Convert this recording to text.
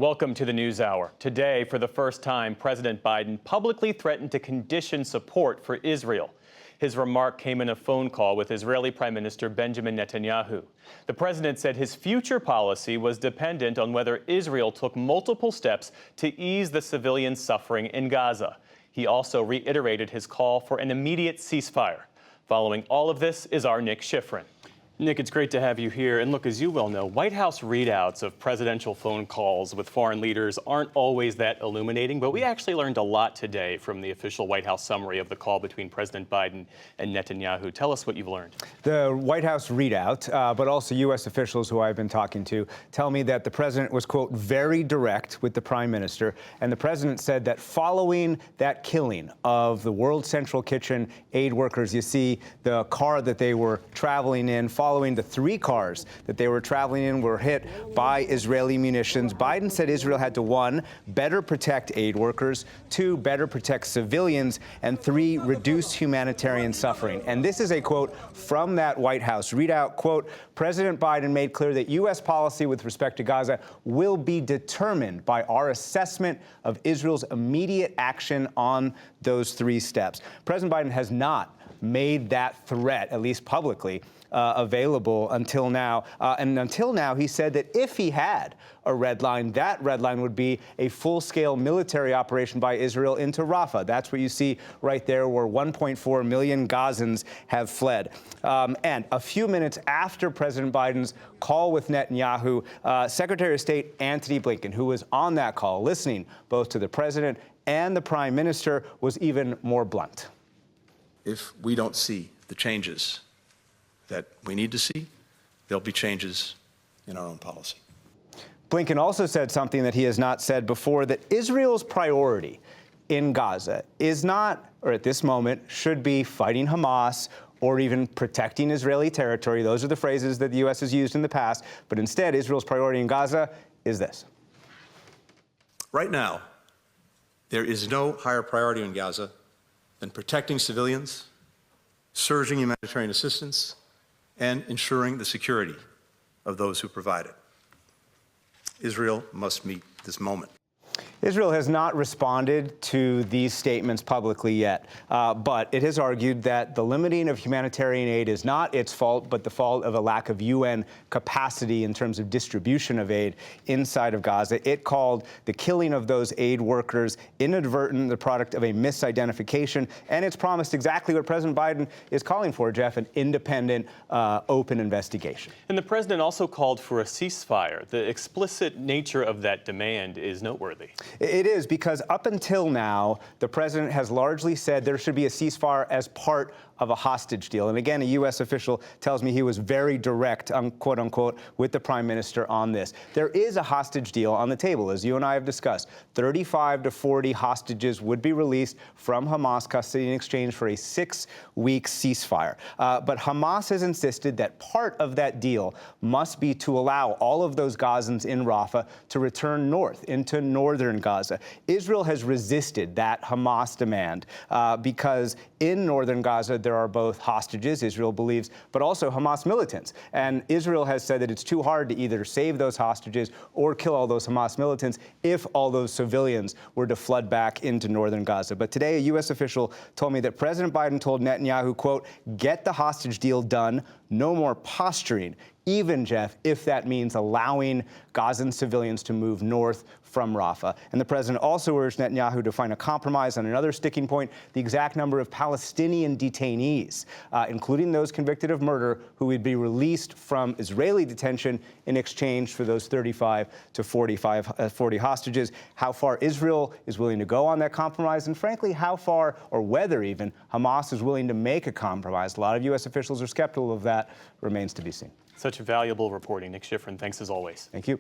Welcome to the NewsHour. Today, for the first time, President Biden publicly threatened to condition support for Israel. His remark came in a phone call with Israeli Prime Minister Benjamin Netanyahu. The president said his future policy was dependent on whether Israel took multiple steps to ease the civilian suffering in Gaza. He also reiterated his call for an immediate ceasefire. Following all of this is our Nick Schifrin. Nick, it's great to have you here. And look, as you well know, White House readouts of presidential phone calls with foreign leaders aren't always that illuminating, but we actually learned a lot today from the official White House summary of the call between President Biden and Netanyahu. Tell us what you've learned. The White House readout, but also U.S. officials who I've been talking to, tell me that the president was, quote, very direct with the prime minister. And the president said that following that killing of the World Central Kitchen aid workers, you see the car that they were traveling in, following the three cars that they were traveling in were hit by Israeli munitions. Biden said Israel had to, 1, better protect aid workers, 2, better protect civilians, and 3, reduce humanitarian suffering. And this is a quote from that White House readout. Quote, President Biden made clear that U.S. policy with respect to Gaza will be determined by our assessment of Israel's immediate action on those 3 steps. President Biden has not made that threat, at least publicly, available until now. And until now, he said that if he had a red line, that red line would be a full-scale military operation by Israel into Rafah. That's what you see right there, where 1.4 million Gazans have fled. And a few minutes after President Biden's call with Netanyahu, Secretary of State Antony Blinken, who was on that call, listening both to the president and the prime minister, was even more blunt. If we don't see the changes that we need to see, there'll be changes in our own policy. Blinken also said something that he has not said before, that Israel's priority in Gaza is not, or at this moment, should be fighting Hamas or even protecting Israeli territory. Those are the phrases that the U.S. has used in the past. But instead, Israel's priority in Gaza is this. Right now, there is no higher priority in Gaza than protecting civilians, surging humanitarian assistance, and ensuring the security of those who provide it. Israel must meet this moment. Israel has not responded to these statements publicly yet, but it has argued that the limiting of humanitarian aid is not its fault, but the fault of a lack of UN capacity in terms of distribution of aid inside of Gaza. It called the killing of those aid workers inadvertent, the product of a misidentification, and it's promised exactly what President Biden is calling for, Jeff, an independent, open investigation. And the president also called for a ceasefire. The explicit nature of that demand is noteworthy. It is, because up until now, the president has largely said there should be a ceasefire as part of a hostage deal. And again, a U.S. official tells me he was very direct, quote unquote, with the prime minister on this. There is a hostage deal on the table, as you and I have discussed. 35 to 40 hostages would be released from Hamas custody in exchange for a 6-week ceasefire. But Hamas has insisted that part of that deal must be to allow all of those Gazans in Rafah to return north into northern Gaza. Israel has resisted that Hamas demand because in northern Gaza, there are both hostages, Israel believes, but also Hamas militants. And Israel has said that it's too hard to either save those hostages or kill all those Hamas militants if all those civilians were to flood back into northern Gaza. But today, a U.S. official told me that President Biden told Netanyahu, quote, get the hostage deal done, no more posturing, even, Jeff, if that means allowing Gazan civilians to move north from Rafah. And the president also urged Netanyahu to find a compromise on another sticking point, the exact number of Palestinian detainees, including those convicted of murder, who would be released from Israeli detention in exchange for those 35 to 40 hostages. How far Israel is willing to go on that compromise, and frankly, how far, or whether even, Hamas is willing to make a compromise. A lot of U.S. officials are skeptical of that. Remains to be seen. Such valuable reporting. Nick Schifrin, thanks as always. Thank you.